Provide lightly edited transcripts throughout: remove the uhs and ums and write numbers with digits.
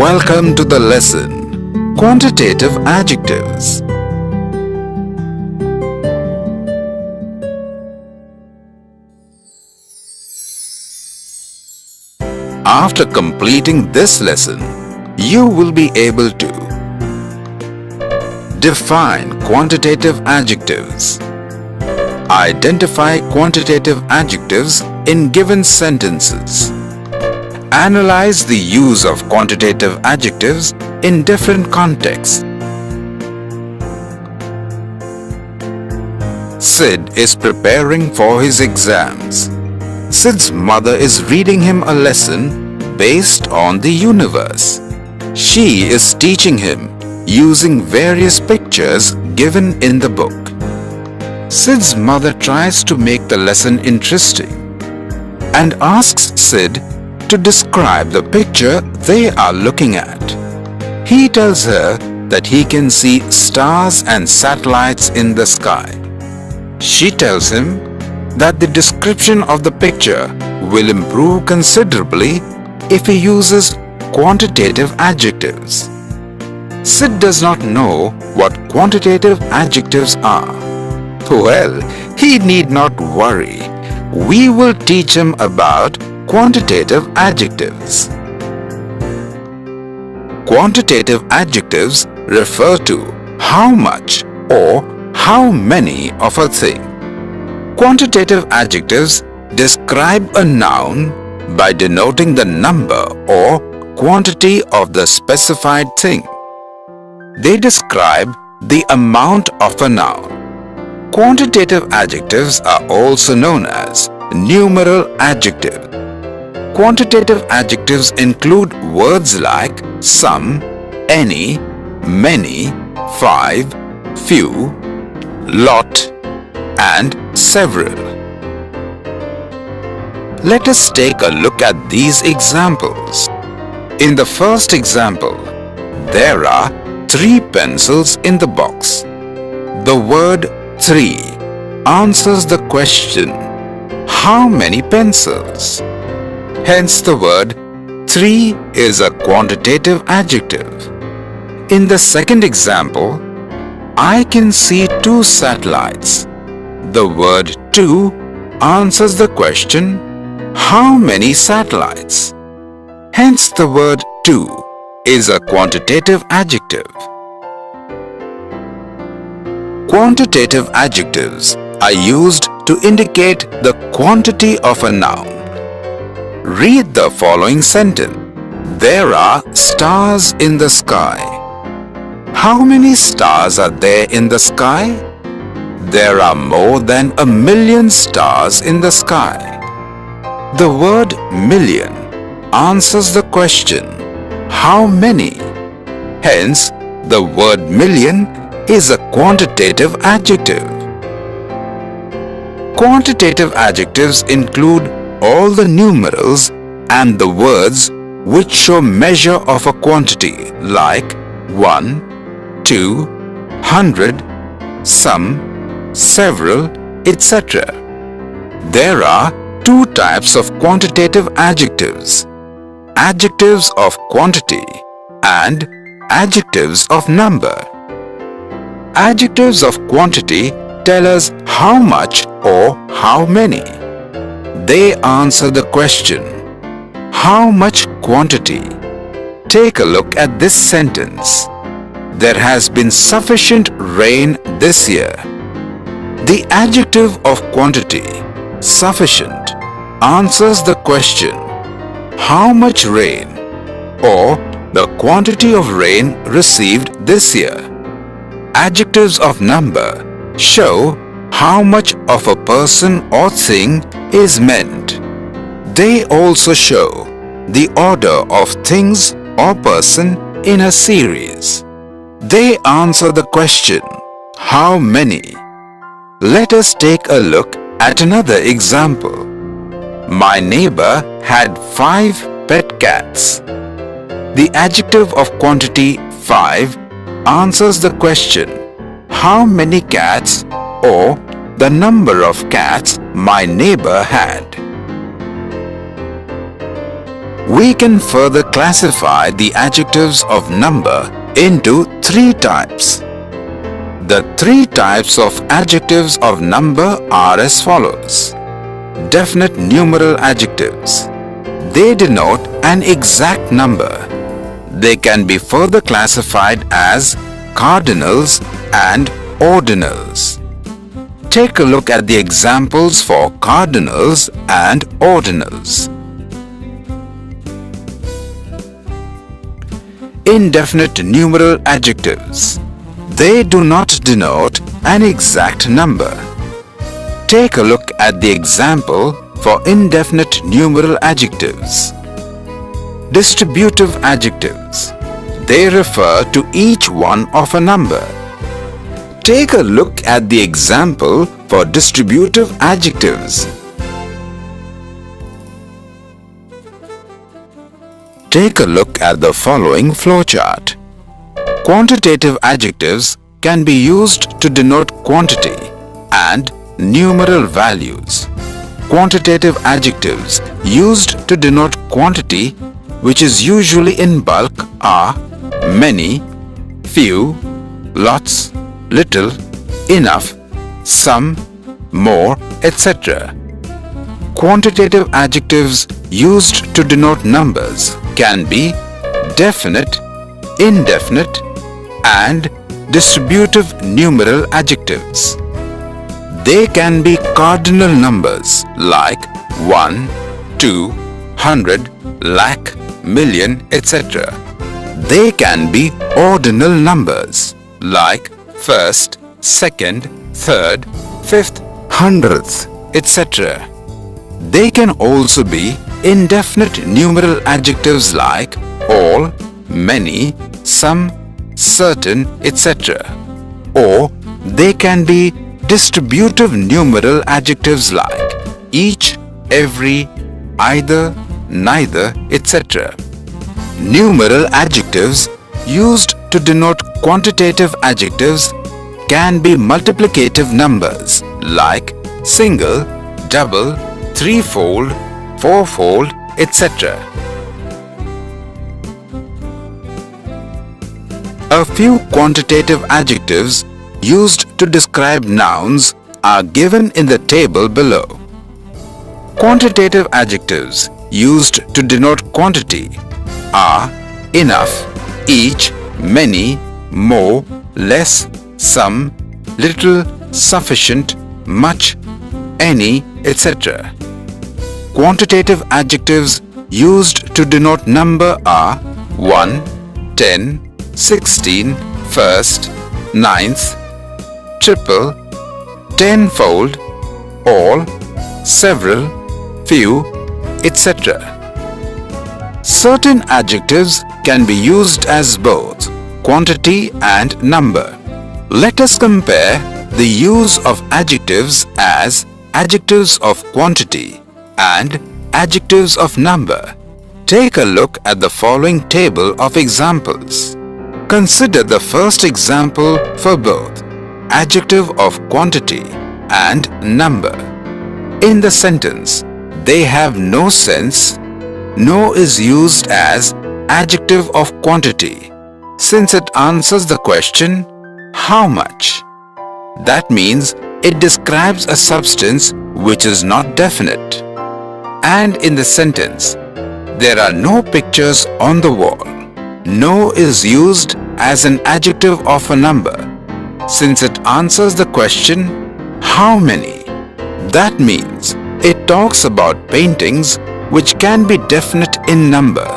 Welcome to the lesson, Quantitative Adjectives. After completing this lesson, you will be able to define quantitative adjectives, identify quantitative adjectives in given sentences, analyze the use of quantitative adjectives in different contexts. Sid is preparing for his exams. Sid's mother is reading him a lesson based on the universe. She is teaching him using various pictures given in the book. Sid's mother tries to make the lesson interesting and asks Sid to describe the picture they are looking at. He tells her that he can see stars and satellites in the sky. She tells him that the description of the picture will improve considerably if he uses quantitative adjectives. Sid does not know what quantitative adjectives are. Well, he need not worry. We will teach him about quantitative adjectives. Quantitative adjectives refer to how much or how many of a thing. Quantitative adjectives describe a noun by denoting the number or quantity of the specified thing. They describe the amount of a noun. Quantitative adjectives are also known as numeral adjectives. Quantitative adjectives include words like some, any, many, five, few, lot, and several. Let us take a look at these examples. In the first example, there are 3 pencils in the box. The word 3 answers the question, how many pencils? Hence the word 3 is a quantitative adjective. In the second example, I can see 2 satellites. The word 2 answers the question, how many satellites? Hence the word 2 is a quantitative adjective. Quantitative adjectives are used to indicate the quantity of a noun. Read the following sentence. There are stars in the sky. How many stars are there in the sky? There are more than 1,000,000 stars in the sky. The word million answers the question, how many? Hence, the word million is a quantitative adjective. Quantitative adjectives include all the numerals and the words which show measure of a quantity like 1, 2, 100, some, several, etc. There are 2 types of quantitative adjectives: adjectives of quantity and adjectives of number. Adjectives of quantity tell us how much or how many. They answer the question, how much quantity? Take a look at this sentence. There has been sufficient rain this year. The adjective of quantity, sufficient, answers the question, how much rain, or the quantity of rain received this year. Adjectives of number show how much of a person or thing is meant. They also show the order of things or person in a series. They answer the question, how many? Let us take a look at another example. My neighbor had 5 pet cats. The adjective of quantity 5 answers the question, how many cats, or the number of cats my neighbor had. We can further classify the adjectives of number into three types. The three types of adjectives of number are as follows. Definite numeral adjectives. They denote an exact number. They can be further classified as cardinals and ordinals. Take a look at the examples for cardinals and ordinals. Indefinite numeral adjectives. They do not denote an exact number. Take a look at the example for indefinite numeral adjectives. Distributive adjectives. They refer to each one of a number. Take a look at the example for distributive adjectives. Take a look at the following flowchart. Quantitative adjectives can be used to denote quantity and numeral values. Quantitative adjectives used to denote quantity, which is usually in bulk, are many, few, lots, little, enough, some, more, etc. Quantitative adjectives used to denote numbers can be definite, indefinite, and distributive numeral adjectives. They can be cardinal numbers like 1, 2, 100, lakh, million, etc. They can be ordinal numbers like first, second, third, fifth, hundredth, etc. They can also be indefinite numeral adjectives like all, many, some, certain, etc. Or they can be distributive numeral adjectives like each, every, either, neither, etc. Numeral adjectives used to denote quantitative adjectives can be multiplicative numbers like single, double, threefold, fourfold, etc. A few quantitative adjectives used to describe nouns are given in the table below. Quantitative adjectives used to denote quantity are enough, each, many, more, less, some, little, sufficient, much, any, etc. Quantitative adjectives used to denote number are 1, 10, 16, first, ninth, triple, tenfold, all, several, few, etc. Certain adjectives can be used as both quantity and number. Let us compare the use of adjectives as adjectives of quantity and adjectives of number. Take a look at the following table of examples. Consider the first example for both adjective of quantity and number. In the sentence, they have no sense. No is used as adjective of quantity since it answers the question, how much? That means it describes a substance which is not definite. And in the sentence, there are no pictures on the wall. No is used as an adjective of a number since it answers the question, how many? That means it talks about paintings which can be definite in number.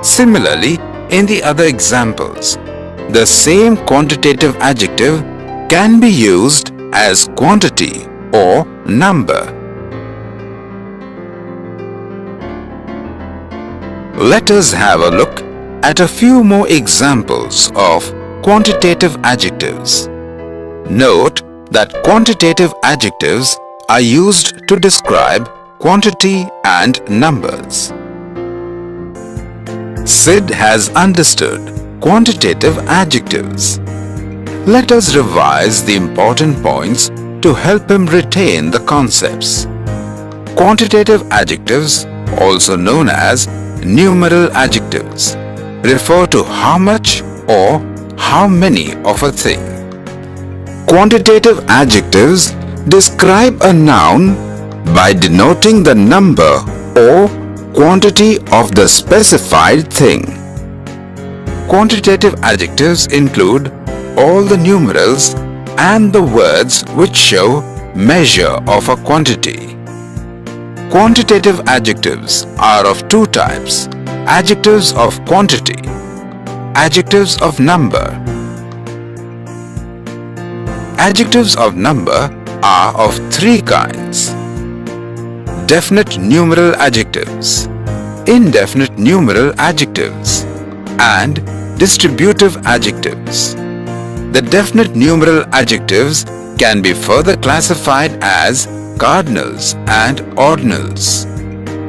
Similarly, in the other examples, the same quantitative adjective can be used as quantity or number. Let us have a look at a few more examples of quantitative adjectives. Note that quantitative adjectives are used to describe quantity and numbers. Sid has understood quantitative adjectives. Let us revise the important points to help him retain the concepts. Quantitative adjectives, also known as numeral adjectives refer to how much or how many of a thing. Quantitative adjectives describe a noun by denoting the number or quantity of the specified thing. Quantitative adjectives include all the numerals and the words which show measure of a quantity. Quantitative adjectives are of two types: adjectives of quantity, adjectives of number. Adjectives of number are of three kinds: definite numeral adjectives, indefinite numeral adjectives, and distributive adjectives. The definite numeral adjectives can be further classified as cardinals and ordinals.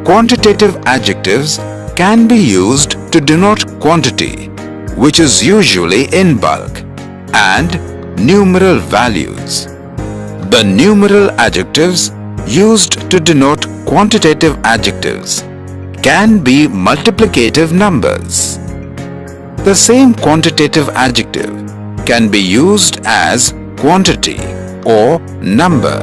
Quantitative adjectives can be used to denote quantity, which is usually in bulk, and numeral values. The numeral adjectives used to denote quantitative adjectives can be multiplicative numbers. The same quantitative adjective can be used as quantity or number.